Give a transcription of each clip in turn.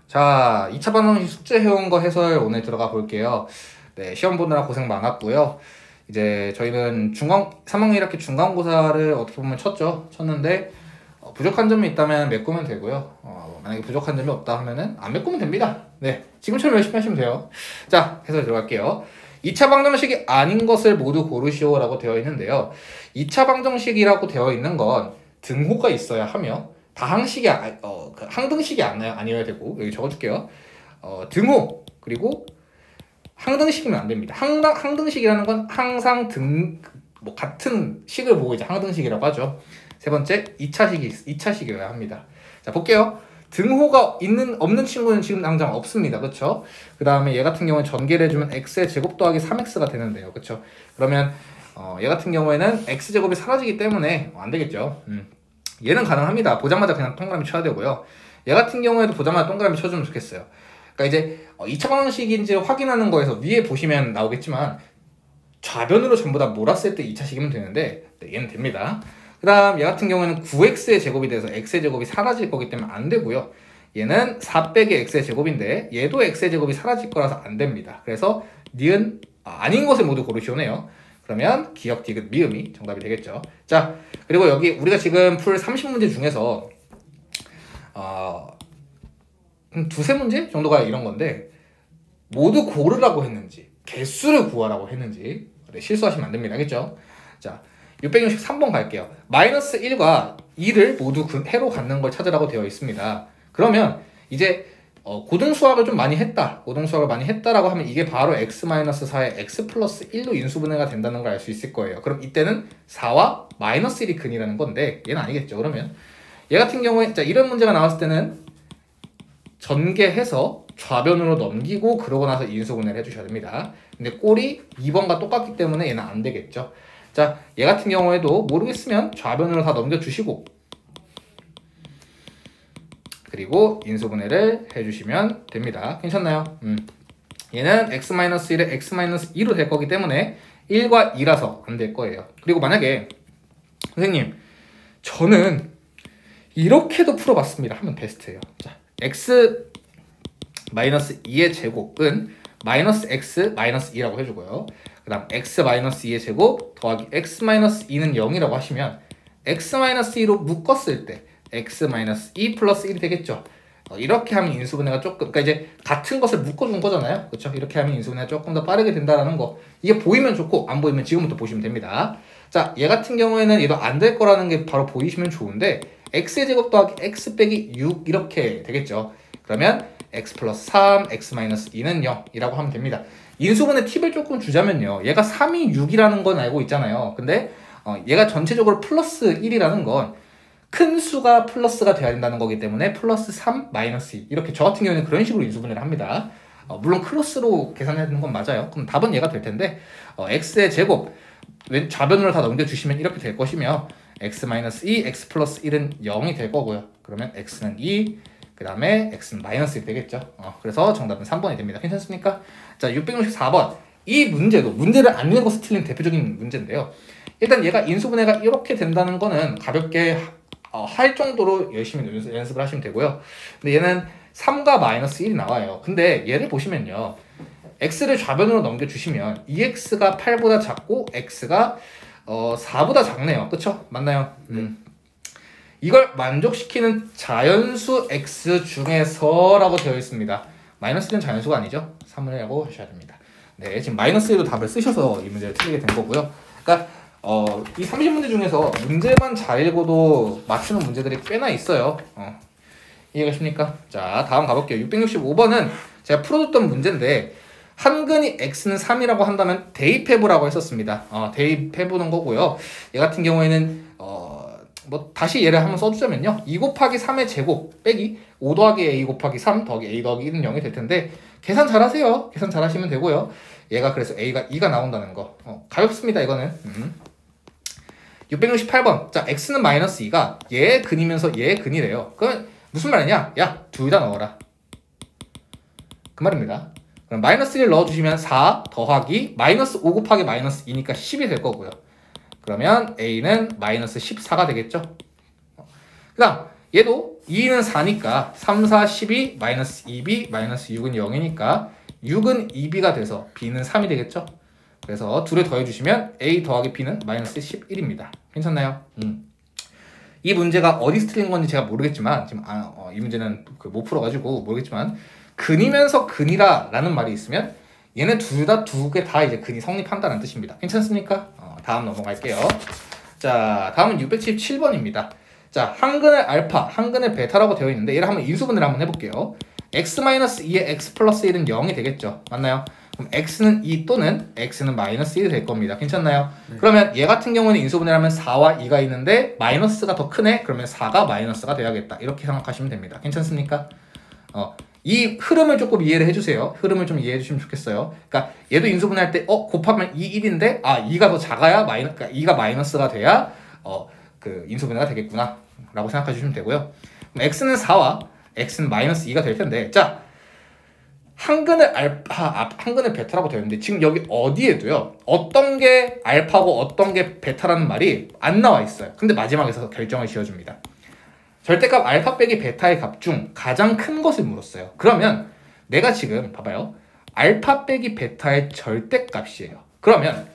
자, 2차 방정식 숙제 해온 거 해설 오늘 들어가 볼게요. 네, 시험 보느라 고생 많았고요. 이제 저희는 3학년 1학기 중간고사를 어떻게 보면 쳤는데 부족한 점이 있다면 메꾸면 되고요. 만약에 부족한 점이 없다 하면은 안 메꾸면 됩니다. 네, 지금처럼 열심히 하시면 돼요. 자, 해설 들어갈게요. 2차 방정식이 아닌 것을 모두 고르시오 라고 되어 있는데요. 2차 방정식이라고 되어 있는 건 등호가 있어야 하며 다항식이 항등식이 아니어야 되고, 여기 적어줄게요. 등호 그리고 항등식이면 안 됩니다. 항등식이라는 건 항상 같은 식을 보고 이제 항등식이라고 하죠. 세 번째, 2차식이어야 합니다. 자, 볼게요. 등호가 없는 친구는 지금 당장 없습니다. 그쵸? 그 다음에 얘 같은 경우는 전개를 해주면 x의 제곱 더하기 3x가 되는데요. 그쵸? 그러면 얘 같은 경우에는 x제곱이 사라지기 때문에 안 되겠죠. 얘는 가능합니다. 보자마자 그냥 동그라미 쳐야 되고요. 얘 같은 경우에도 보자마자 동그라미 쳐주면 좋겠어요. 그러니까 이제 2차 방정식인지 확인하는 거에서 위에 보시면 나오겠지만 좌변으로 전부 다 몰았을 때 2차식이면 되는데 네, 얘는 됩니다. 그 다음 얘 같은 경우에는 9x의 제곱이 돼서 x의 제곱이 사라질 거기 때문에 안 되고요. 얘는 4 빼기 x의 제곱인데 얘도 x의 제곱이 사라질 거라서 안 됩니다. 그래서 니은 아닌 것을 모두 고르시오네요. 그러면 기역, 디귿, 미음이 정답이 되겠죠. 자, 그리고 여기 우리가 지금 풀 30문제 중에서 두세 문제 정도가 이런 건데 모두 고르라고 했는지 개수를 구하라고 했는지 실수하시면 안 됩니다. 알겠죠? 자, 663번 갈게요. 마이너스 1과 2를 모두 해로 갖는 걸 찾으라고 되어 있습니다. 그러면 이제 고등수학을 좀 많이 했다. 고등수학을 많이 했다라고 하면 이게 바로 x-4의 x 플러스 1로 인수분해가 된다는 걸 알 수 있을 거예요. 그럼 이때는 4와 마이너스 1이 근이라는 건데 얘는 아니겠죠. 그러면 얘 같은 경우에 자, 이런 문제가 나왔을 때는 전개해서 좌변으로 넘기고 그러고 나서 인수분해를 해주셔야 됩니다. 근데 꼴이 2번과 똑같기 때문에 얘는 안 되겠죠. 자, 얘 같은 경우에도 모르겠으면 좌변으로 다 넘겨주시고 그리고 인수분해를 해주시면 됩니다. 괜찮나요? 얘는 x-1에 x-2로 될 거기 때문에 1과 2라서 안 될 거예요. 그리고 만약에 선생님 저는 이렇게도 풀어봤습니다 하면 베스트예요. 자, x-2의 제곱은 마이너스 x-2라고 해주고요. 그 다음 x-2의 제곱 더하기 x-2는 0이라고 하시면 x-2로 묶었을 때 x-2 플러스 1이 되겠죠. 이렇게 하면 인수분해가 조금, 그러니까 이제 같은 것을 묶어준 거잖아요. 그렇죠? 이렇게 하면 인수분해가 조금 더 빠르게 된다는 거. 이게 보이면 좋고 안 보이면 지금부터 보시면 됩니다. 자, 얘 같은 경우에는 얘도 안 될 거라는 게 바로 보이시면 좋은데 x의 제곱 더하기 x 빼기 6 이렇게 되겠죠. 그러면 x 플러스 3, x-2는 0이라고 하면 됩니다. 인수분해 팁을 조금 주자면요. 얘가 3이 6이라는 건 알고 있잖아요. 근데 얘가 전체적으로 플러스 1이라는 건 큰 수가 플러스가 돼야 된다는 거기 때문에 플러스 3, 마이너스 2 이렇게 저 같은 경우에는 그런 식으로 인수분해를 합니다. 물론 크로스로 계산하는 건 맞아요. 그럼 답은 얘가 될 텐데 x의 제곱 좌변으로 다 넘겨주시면 이렇게 될 것이며 x-2, x 플러스 1은 0이 될 거고요. 그러면 x는 2, 그 다음에 x는 마이너스 1 되겠죠. 그래서 정답은 3번이 됩니다. 괜찮습니까? 자, 664번. 이 문제를 안 읽어서 틀린 대표적인 문제인데요. 일단 얘가 인수분해가 이렇게 된다는 거는 가볍게 할 정도로 열심히 연습을 하시면 되고요. 근데 얘는 3과 마이너스 1이 나와요. 근데 얘를 보시면요. x를 좌변으로 넘겨주시면 2x가 8보다 작고 x가 4보다 작네요. 그쵸? 맞나요? 이걸 만족시키는 자연수 x 중에서 라고 되어 있습니다. 마이너스 1은 자연수가 아니죠? 3을 하고 하셔야 됩니다. 네, 지금 마이너스 1로 답을 쓰셔서 이 문제를 틀리게 된 거고요. 그러니까 이 30문제 중에서 문제만 잘 읽어도 맞추는 문제들이 꽤나 있어요. 이해가십니까? 자, 다음 가볼게요. 665번은 제가 풀어줬던 문제인데 한근이 x는 3이라고 한다면 대입해보라고 했었습니다. 대입해보는 거고요. 얘 같은 경우에는 다시 얘를 한번 써주자면요. 2 곱하기 3의 제곱 빼기 5 더하기 a 곱하기 3 더하기 a 더하기 1은 0이 될 텐데 계산 잘하세요. 계산 잘하시면 되고요. 얘가 그래서 a가 2가 나온다는 거. 가볍습니다, 이거는. 668번. 자, x는 마이너스 2가 얘의 근이면서 얘의 근이래요. 그러면 무슨 말이냐? 야, 둘 다 넣어라. 그 말입니다. 그럼 마이너스 1 넣어주시면 4 더하기 마이너스 5 곱하기 마이너스 2니까 10이 될 거고요. 그러면 a는 마이너스 14가 되겠죠. 그 다음 얘도 2는 4니까 3, 4, 12, 마이너스 2b, 마이너스 6은 0이니까 6은 2b가 돼서 b는 3이 되겠죠? 그래서 둘을 더해주시면 a 더하기 b는 마이너스 11입니다. 괜찮나요? 이 문제가 어디서 틀린 건지 제가 모르겠지만 지금 이 문제는 못 풀어가지고 모르겠지만 근이면서 근이라 라는 말이 있으면 얘네 두 개 다 이제 근이 성립한다는 뜻입니다. 괜찮습니까? 다음 넘어갈게요. 자, 다음은 677번입니다. 자, 한근의 알파, 한근의 베타라고 되어 있는데 얘를 한번 인수분해를 한번 해볼게요. x-2에 x 플러스 1은 0이 되겠죠. 맞나요? 그럼 x는 2 또는 x는 마이너스 1이 될 겁니다. 괜찮나요? 네. 그러면 얘 같은 경우는 인수분해를 하면 4와 2가 있는데 마이너스가 더 크네? 그러면 4가 마이너스가 돼야겠다. 이렇게 생각하시면 됩니다. 괜찮습니까? 이 흐름을 조금 이해를 해주세요. 흐름을 좀 이해해 주시면 좋겠어요. 그러니까 얘도 인수분해할 때 곱하면 2, 1인데 2가 더 작아야 그러니까 2가 마이너스가 돼야 그 인수분해가 되겠구나 라고 생각해 주시면 되고요. 그럼 x는 4와 x는 마이너스 2가 될 텐데 자 한근의 알파, 한근의 베타라고 되어 있는데 지금 여기 어디에도요 어떤 게 알파고 어떤 게 베타라는 말이 안 나와 있어요. 근데 마지막에서 결정을 지어줍니다. 절대값 알파 빼기 베타의 값 중 가장 큰 것을 물었어요. 그러면 내가 지금 봐봐요. 알파 빼기 베타의 절대값이에요. 그러면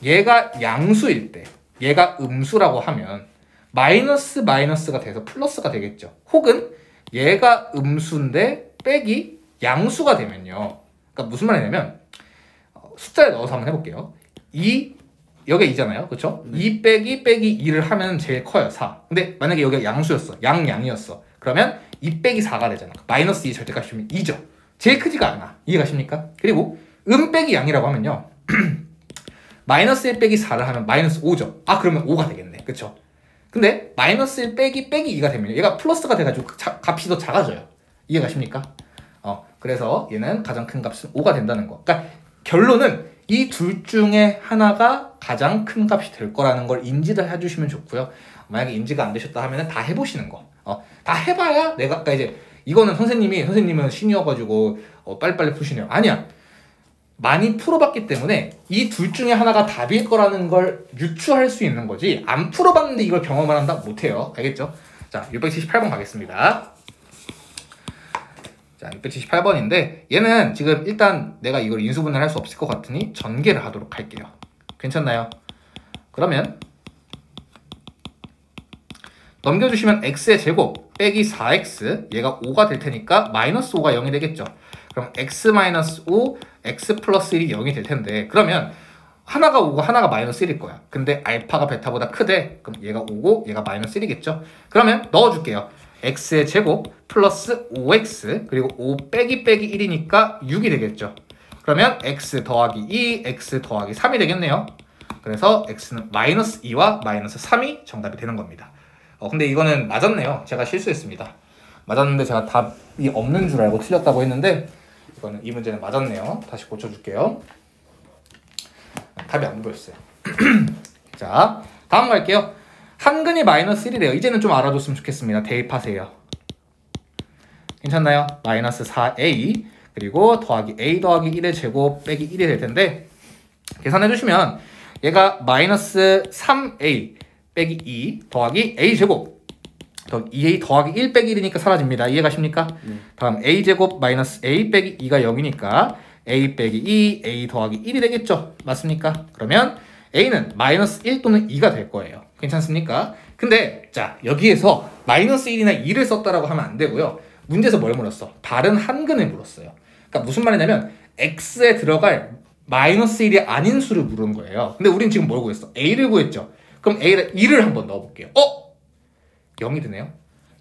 얘가 양수일 때 얘가 음수라고 하면 마이너스가 돼서 플러스가 되겠죠. 혹은 얘가 음수인데 빼기 양수가 되면요. 그러니까 무슨 말이냐면 숫자에 넣어서 한번 해볼게요. 2 여기가 2잖아요. 그쵸? 2 빼기 2를 하면 제일 커요. 4. 근데 만약에 여기가 양수였어. 양이었어. 그러면 2 빼기 4가 되잖아. 마이너스 2 절대값이면 2죠. 제일 크지가 않아. 이해가십니까? 그리고 빼기 양이라고 하면요. 마이너스 1 빼기 4를 하면 마이너스 5죠. 그러면 5가 되겠네. 그쵸? 근데 마이너스 1 빼기 2가 되면 얘가 플러스가 돼가지고 값이 더 작아져요. 이해가십니까? 그래서 얘는 가장 큰 값은 5가 된다는 거. 그러니까 결론은 이 둘 중에 하나가 가장 큰 값이 될 거라는 걸 인지를 해주시면 좋고요. 만약에 인지가 안 되셨다 하면 다 해보시는 거. 다 해봐야 그러니까 이제 이거는 선생님은 신이어가지고 빨리빨리 푸시네요. 아니야. 많이 풀어봤기 때문에 이 둘 중에 하나가 답일 거라는 걸 유추할 수 있는 거지 안 풀어봤는데 이걸 경험을 한다? 못해요. 알겠죠? 자, 678번 가겠습니다. 자, 678번인데 얘는 지금 일단 내가 이걸 인수분해를 할 수 없을 것 같으니 전개를 하도록 할게요. 괜찮나요? 그러면 넘겨주시면 x의 제곱 빼기 4x 얘가 5가 될 테니까 마이너스 5가 0이 되겠죠. 그럼 x 마이너스 5 x 플러스 1이 0이 될 텐데 그러면 하나가 5고 하나가 마이너스 1일 거야. 근데 알파가 베타보다 크대. 그럼 얘가 5고 얘가 마이너스 1이겠죠. 그러면 넣어줄게요. x의 제곱 플러스 5x 그리고 5 빼기 1이니까 6이 되겠죠. 그러면 x 더하기 2, x 더하기 3이 되겠네요. 그래서 x는 마이너스 2와 마이너스 3이 정답이 되는 겁니다. 근데 이거는 맞았네요. 제가 실수했습니다. 맞았는데 제가 답이 없는 줄 알고 틀렸다고 했는데 이 문제는 맞았네요. 다시 고쳐줄게요. 답이 안 보였어요. 자, 다음 갈게요. 한근이 마이너스 1이래요. 이제는 좀 알아줬으면 좋겠습니다. 대입하세요. 괜찮나요? 마이너스 4a 그리고 더하기 a 더하기 1의 제곱 빼기 1이 될 텐데 계산해주시면 얘가 마이너스 3a 빼기 2 더하기 a 제곱 2a 더하기 1 빼기 1이니까 사라집니다. 이해가십니까? 다음 a 제곱 마이너스 a 빼기 2가 0이니까 a 빼기 2 a 더하기 1이 되겠죠? 맞습니까? 그러면 a는 마이너스 1 또는 2가 될 거예요. 괜찮습니까? 근데 자 여기에서 마이너스 1이나 2를 썼다라고 하면 안 되고요. 문제에서 뭘 물었어? 다른 한근을 물었어요. 그러니까 무슨 말이냐면 x에 들어갈 마이너스 1이 아닌 수를 물은 거예요. 근데 우린 지금 뭘 구했어? a를 구했죠. 그럼 a를 2를 한번 넣어볼게요. 0이 드네요.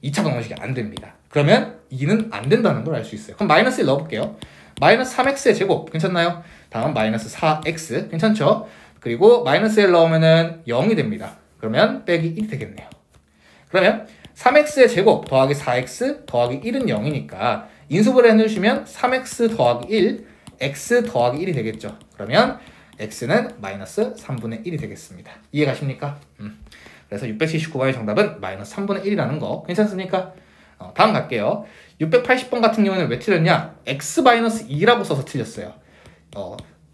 2차 방정식이 안 됩니다. 그러면 2는 안 된다는 걸 알 수 있어요. 그럼 마이너스 1 넣어볼게요. 마이너스 3x의 제곱 괜찮나요? 다음 마이너스 4x 괜찮죠? 그리고 마이너스 1 넣으면은 0이 됩니다. 그러면 빼기 1이 되겠네요. 그러면 3x의 제곱 더하기 4x 더하기 1은 0이니까 인수분해 해주시면 3x 더하기 1 x 더하기 1이 되겠죠. 그러면 x는 마이너스 3분의 1이 되겠습니다. 이해가십니까? 그래서 679번의 정답은 마이너스 3분의 1이라는 거 괜찮습니까? 다음 갈게요. 680번 같은 경우는 왜 틀렸냐? x-2라고 써서 틀렸어요.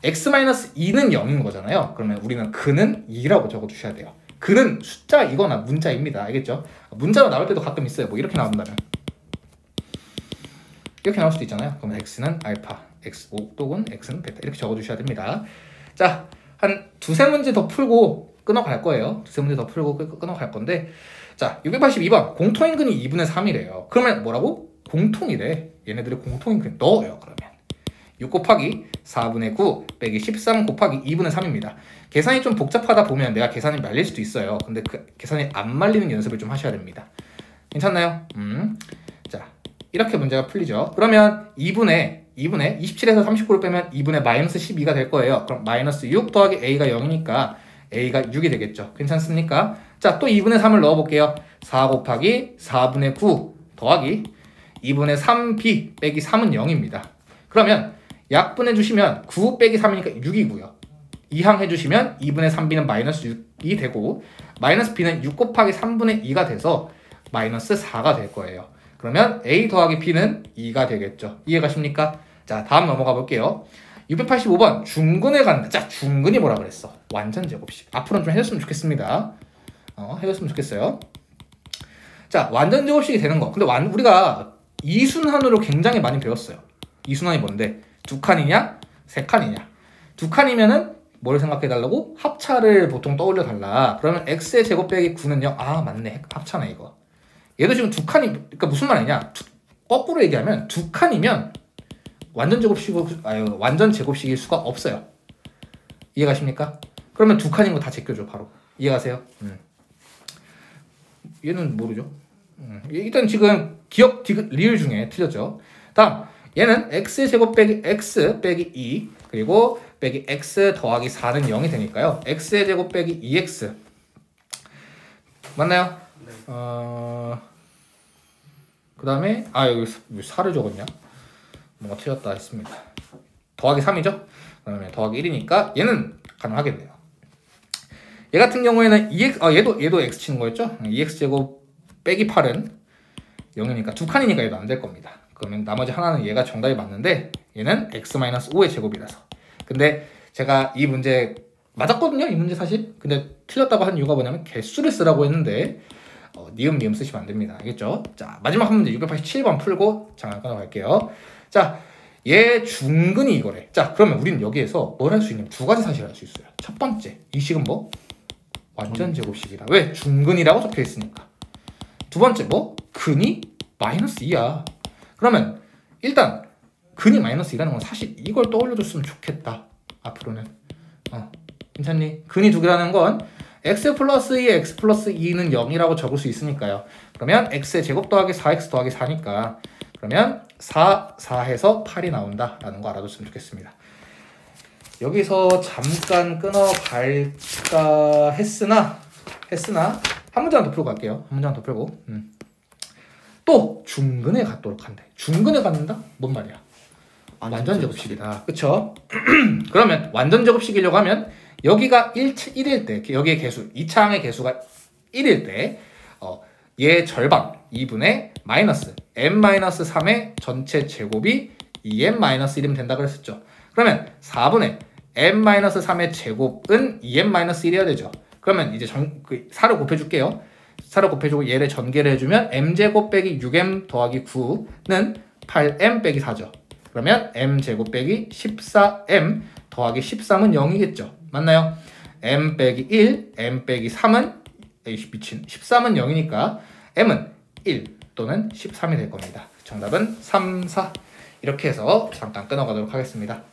x-2는 0인 거잖아요. 그러면 우리는 근은 2라고 적어주셔야 돼요. 글은 숫자이거나 문자입니다. 알겠죠? 문자로 나올 때도 가끔 있어요. 뭐 이렇게 나온다면 이렇게 나올 수도 있잖아요. 그러면 x는 알파, x5 또는 x는 베타 이렇게 적어주셔야 됩니다. 자, 한 두세 문제 더 풀고 끊어갈 거예요. 두세 문제 더 풀고 끊어갈 건데, 자, 682번 공통인근이 2분의 3이래요. 그러면 뭐라고? 공통이래. 얘네들의 공통인근 넣어요. 그러면 6 곱하기 4분의 9 빼기 13 곱하기 2분의 3입니다. 계산이 좀 복잡하다 보면 내가 계산이 말릴 수도 있어요. 근데 그 계산이 안 말리는 연습을 좀 하셔야 됩니다. 괜찮나요? 자, 이렇게 문제가 풀리죠. 그러면 2분의 27에서 39를 빼면 2분의 마이너스 12가 될 거예요. 그럼 마이너스 6 더하기 a가 0이니까 a가 6이 되겠죠. 괜찮습니까? 자, 또 2분의 3을 넣어볼게요. 4 곱하기 4분의 9 더하기 2분의 3b 빼기 3은 0입니다. 그러면 약분해 주시면 9 빼기 3이니까 6이고요. 이항해 주시면 2분의 3b는 마이너스 6이 되고 마이너스 b는 6 곱하기 3분의 2가 돼서 마이너스 4가 될 거예요. 그러면 a 더하기 b는 2가 되겠죠. 이해가십니까? 자, 다음 넘어가 볼게요. 685번 중근에 간다. 자, 중근이 뭐라 그랬어? 완전 제곱식. 앞으로는 좀 해줬으면 좋겠습니다. 해줬으면 좋겠어요. 자, 완전 제곱식이 되는 거. 근데 우리가 이순환으로 굉장히 많이 배웠어요. 이순환이 뭔데? 두 칸이냐? 세 칸이냐? 두 칸이면은 뭘 생각해 달라고? 합차를 보통 떠올려 달라. 그러면 x의 제곱 빼기 9는요. 아, 맞네. 합차네 이거. 얘도 지금 두 칸이, 그러니까 무슨 말이냐? 거꾸로 얘기하면 두 칸이면 완전 제곱식일 수가 없어요. 이해가십니까? 그러면 두 칸인 거 다 제껴줘 바로. 이해가세요? 얘는 모르죠. 일단 지금 기억 리을 중에 틀렸죠. 다음 얘는 x의 제곱 빼기 x 빼기 2 그리고 빼기 x 더하기 4는 0이 되니까요. x의 제곱 빼기 2x 맞나요? 네. 그 다음에 여기 4를 적었냐? 뭔가 틀렸다 했습니다. 더하기 3이죠? 그 다음에 더하기 1이니까 얘는 가능하겠네요. 얘 같은 경우에는 2x, 얘도 x 치는 거였죠? 2x제곱 빼기 8은 0이니까 두 칸이니까 얘도 안 될 겁니다. 그러면 나머지 하나는 얘가 정답이 맞는데 얘는 x-5의 제곱이라서. 근데 제가 이 문제 맞았거든요. 이 문제 사실. 근데 틀렸다고 한 이유가 뭐냐면 개수를 쓰라고 했는데 니은 쓰시면 안 됩니다. 알겠죠? 자, 마지막 한 문제 687번 풀고 잠깐 끊어갈게요. 자, 얘 중근이 이거래. 자, 그러면 우리는 여기에서 뭘 할 수 있냐면 두 가지 사실을 할 수 있어요. 첫 번째, 이 식은 뭐? 완전 제곱식이다. 왜? 중근이라고 적혀 있으니까. 두 번째 뭐? 근이 마이너스 2야. 그러면 일단 근이 마이너스 2라는 건 사실 이걸 떠올려줬으면 좋겠다. 앞으로는. 괜찮니? 근이 두 개라는 건 x 플러스 2에 x 플러스 2는 0이라고 적을 수 있으니까요. 그러면 x의 제곱 더하기 4x 더하기 4니까 그러면 4 해서 8이 나온다라는 거 알아뒀으면 좋겠습니다. 여기서 잠깐 끊어갈까 했으나 한 문제만 더 풀고 갈게요. 한 문제만 더 풀고 또 중근에 갖도록 한대. 중근에 갖는다? 뭔 말이야? 완전 제곱식이다. 그쵸? 그러면 완전 제곱식이려고 하면 여기가 1일 때 여기의 개수 2차항의 개수가 1일 때 얘 절반 2분의 마이너스 n-3의 전체 제곱이 2n-1이면 된다 그랬었죠. 그러면 4분의 n-3의 제곱은 2n-1이어야 되죠. 그러면 이제 4를 곱해줄게요. 4를 곱해주고 얘를 전개를 해주면 m제곱 빼기 6m 더하기 9는 8m 빼기 4죠. 그러면 m제곱 빼기 14m 더하기 13은 0이겠죠. 맞나요? m 빼기 1, m 빼기 3은 13은 0이니까 m은 1 또는 13이 될 겁니다. 정답은 3, 4 이렇게 해서 잠깐 끊어가도록 하겠습니다.